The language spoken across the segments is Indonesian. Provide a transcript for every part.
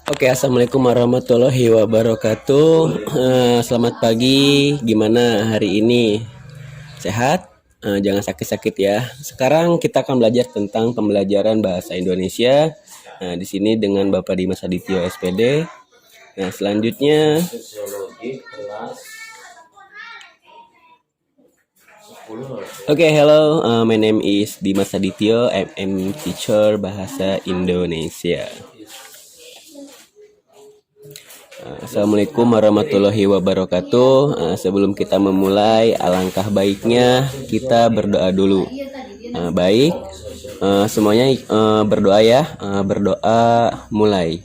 Oke, assalamualaikum warahmatullahi wabarakatuh. Selamat pagi. Gimana hari ini? Sehat? Jangan sakit-sakit ya. Sekarang kita akan belajar tentang pembelajaran bahasa Indonesia. Nah, di sini dengan Bapak Dimas Adityo SPD. Nah, selanjutnya Oke, hello. My name is Dimas Adityo. I'm teacher bahasa Indonesia. Assalamualaikum warahmatullahi wabarakatuh. Sebelum kita memulai, alangkah baiknya kita berdoa dulu. Baik, semuanya berdoa ya. Berdoa mulai.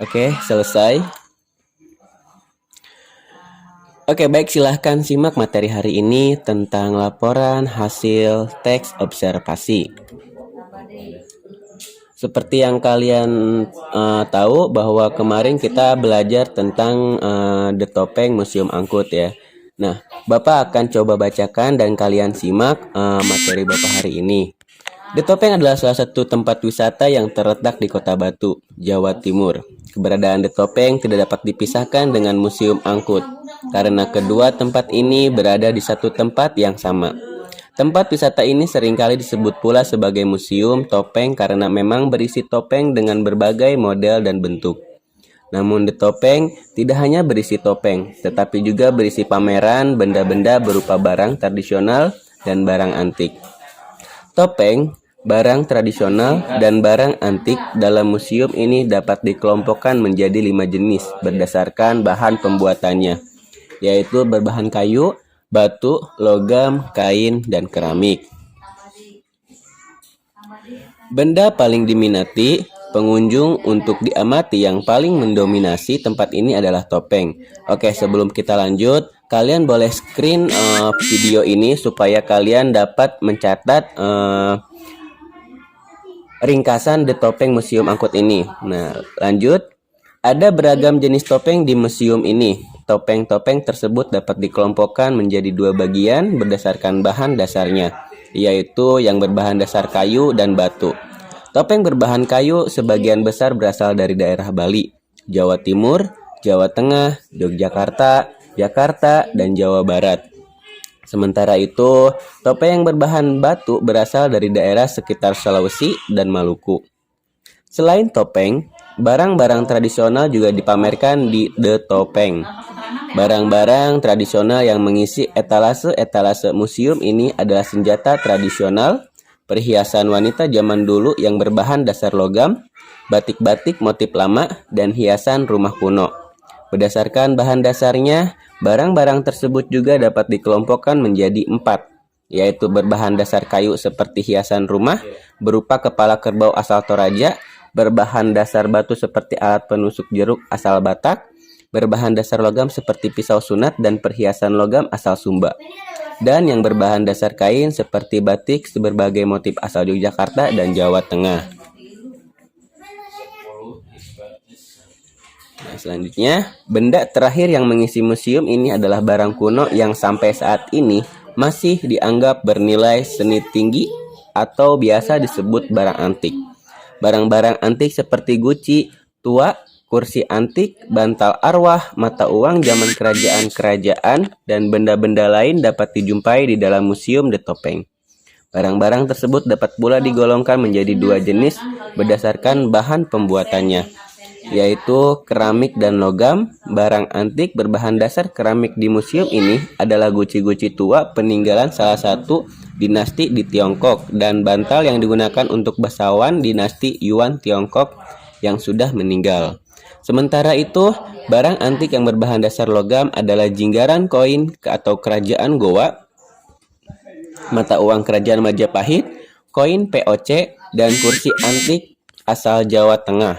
Oke, selesai. Oke, baik, silahkan simak materi hari ini tentang laporan hasil teks observasi. Seperti yang kalian tahu bahwa kemarin kita belajar tentang The Topeng Museum Angkut ya. Nah, Bapak akan coba bacakan dan kalian simak materi Bapak hari ini. The Topeng adalah salah satu tempat wisata yang terletak di Kota Batu, Jawa Timur. Keberadaan The Topeng tidak dapat dipisahkan dengan Museum Angkut, karena kedua tempat ini berada di satu tempat yang sama. Tempat wisata ini seringkali disebut pula sebagai Museum Topeng karena memang berisi topeng dengan berbagai model dan bentuk. Namun The Topeng tidak hanya berisi topeng, tetapi juga berisi pameran benda-benda berupa barang tradisional dan barang antik. Topeng, barang tradisional, dan barang antik dalam museum ini dapat dikelompokkan menjadi 5 jenis berdasarkan bahan pembuatannya, yaitu berbahan kayu, batu, logam, kain, dan keramik. Benda paling diminati pengunjung untuk diamati yang paling mendominasi tempat ini adalah topeng. Oke, sebelum kita lanjut, kalian boleh screen video ini supaya kalian dapat mencatat ringkasan The Topeng Museum Angkut ini. Nah, lanjut. Ada beragam jenis topeng di museum ini. Topeng-topeng tersebut dapat dikelompokkan menjadi 2 bagian berdasarkan bahan dasarnya, yaitu yang berbahan dasar kayu dan batu. Topeng berbahan kayu sebagian besar berasal dari daerah Bali, Jawa Timur, Jawa Tengah, Yogyakarta, Jakarta, dan Jawa Barat. Sementara itu, topeng yang berbahan batu berasal dari daerah sekitar Sulawesi dan Maluku. Selain topeng, barang-barang tradisional juga dipamerkan di The Topeng. Barang-barang tradisional yang mengisi etalase-etalase museum ini adalah senjata tradisional, perhiasan wanita zaman dulu yang berbahan dasar logam, batik-batik motif lama, dan hiasan rumah kuno. Berdasarkan bahan dasarnya, barang-barang tersebut juga dapat dikelompokkan menjadi 4, yaitu berbahan dasar kayu seperti hiasan rumah, berupa kepala kerbau asal Toraja, berbahan dasar batu seperti alat penusuk jeruk asal Batak, berbahan dasar logam seperti pisau sunat dan perhiasan logam asal Sumba, dan yang berbahan dasar kain seperti batik berbagai motif asal Yogyakarta dan Jawa Tengah. Nah, selanjutnya, benda terakhir yang mengisi museum ini adalah barang kuno yang sampai saat ini masih dianggap bernilai seni tinggi atau biasa disebut barang antik. Barang-barang antik seperti guci tua, kursi antik, bantal arwah, mata uang zaman kerajaan-kerajaan, dan benda-benda lain dapat dijumpai di dalam Museum The Topeng. Barang-barang tersebut dapat pula digolongkan menjadi 2 jenis berdasarkan bahan pembuatannya, yaitu keramik dan logam. Barang antik berbahan dasar keramik di museum ini adalah guci-guci tua peninggalan salah satu dinasti di Tiongkok dan bantal yang digunakan untuk bangsawan dinasti Yuan Tiongkok yang sudah meninggal. Sementara itu, barang antik yang berbahan dasar logam adalah jinggaran koin atau kerajaan Gowa, mata uang kerajaan Majapahit, koin POC, dan kursi antik asal Jawa Tengah.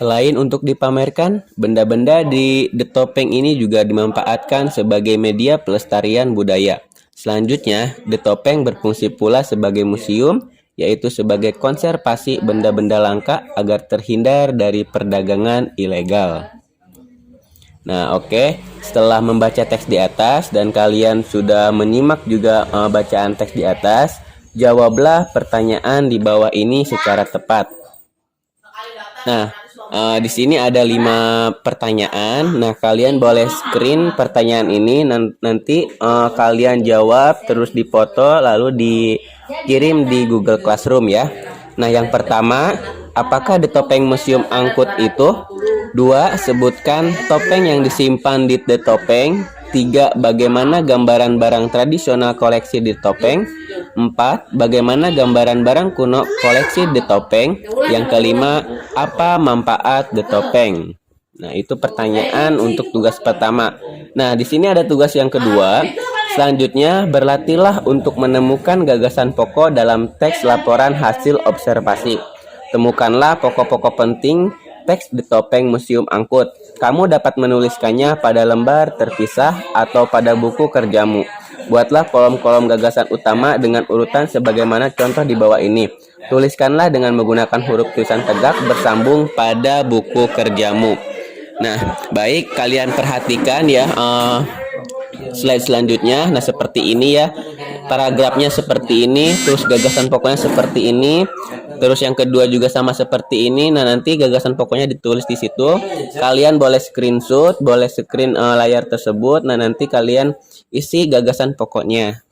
Selain untuk dipamerkan, benda-benda di The Topeng ini juga dimanfaatkan sebagai media pelestarian budaya. Selanjutnya, The Topeng berfungsi pula sebagai museum, yaitu sebagai konservasi benda-benda langka agar terhindar dari perdagangan ilegal. Nah, oke. Setelah membaca teks di atas dan kalian sudah menyimak juga bacaan teks di atas, jawablah pertanyaan di bawah ini secara tepat. Nah, di sini ada 5 pertanyaan. Nah, kalian boleh screen pertanyaan ini. Nanti kalian jawab, terus dipoto, lalu dikirim di Google Classroom ya. Nah, yang pertama, apakah The Topeng Museum Angkut itu? 2. Sebutkan topeng yang disimpan di The Topeng. 3. Bagaimana gambaran barang tradisional koleksi The Topeng? 4. Bagaimana gambaran barang kuno koleksi The Topeng? Yang kelima, apa manfaat The Topeng? Nah, itu pertanyaan untuk tugas pertama. Nah, di sini ada tugas yang kedua. Selanjutnya, berlatihlah untuk menemukan gagasan pokok dalam teks laporan hasil observasi. Temukanlah pokok-pokok penting teks The Topeng Museum Angkut. Kamu dapat menuliskannya pada lembar terpisah atau pada buku kerjamu. Buatlah kolom-kolom gagasan utama dengan urutan sebagaimana contoh di bawah ini. Tuliskanlah dengan menggunakan huruf tulisan tegak bersambung pada buku kerjamu. Nah, baik, kalian perhatikan ya slide selanjutnya. Nah, seperti ini ya. Paragrafnya seperti ini, terus gagasan pokoknya seperti ini. Terus yang kedua juga sama seperti ini. Nah, nanti gagasan pokoknya ditulis di situ. Kalian boleh screenshot, boleh screen layar tersebut. Nah, nanti kalian isi gagasan pokoknya.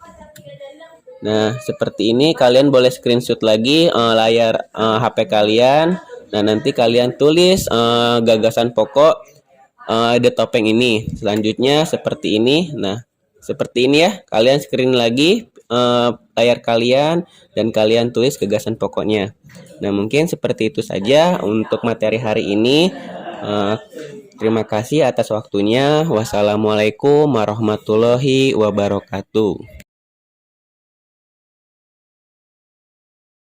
Nah, seperti ini kalian boleh screenshot lagi layar HP kalian. Nah, nanti kalian tulis gagasan pokok The Topeng ini. Selanjutnya seperti ini. Nah, seperti ini ya. Kalian screen lagi layar kalian dan kalian tulis gagasan pokoknya. Nah, mungkin seperti itu saja untuk materi hari ini. Terima kasih atas waktunya. Wassalamualaikum warahmatullahi wabarakatuh.